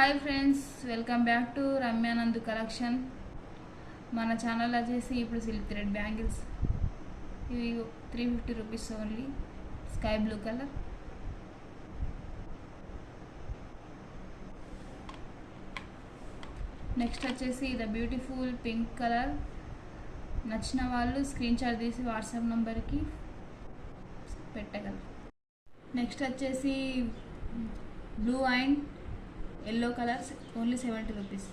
Hi friends, welcome back to Ramyanand collection. మన channel వచ్చేసి ఇప్పుడు సిల్క్ థ్రెడ్ బ్యాంగిల్స్. ఇవి 350 rupees only. Sky blue colour. Next వచ్చేసి the beautiful pink colour. నచ్చిన వాళ్ళు స్క్రీన్ షాట్ తీసి వాట్సాప్ నెంబర్కి పెట్టగలరు. నెక్స్ట్ వచ్చేసి blue and yellow colours only 70 rupees.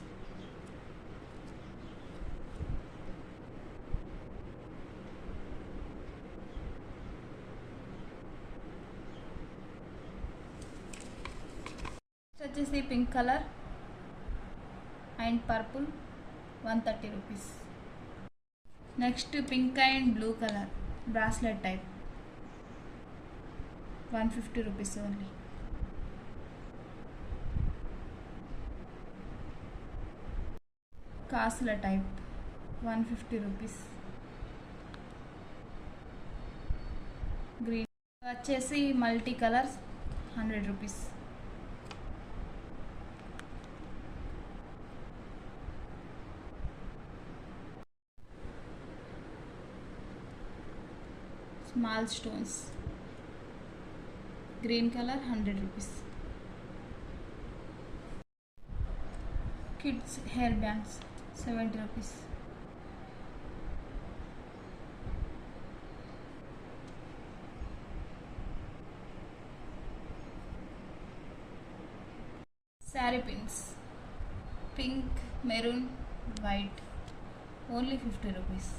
వచ్చేసి pink colour and purple 130 rupees. Next pink and blue colour bracelet type 150 rupees only. కాసుల type 150 rupees. Green వచ్చేసి multi colours 100 rupees. Small stones green colour 100 rupees. Kids hair bands 70 rupees. Sari pins pink, maroon, white only 50 rupees.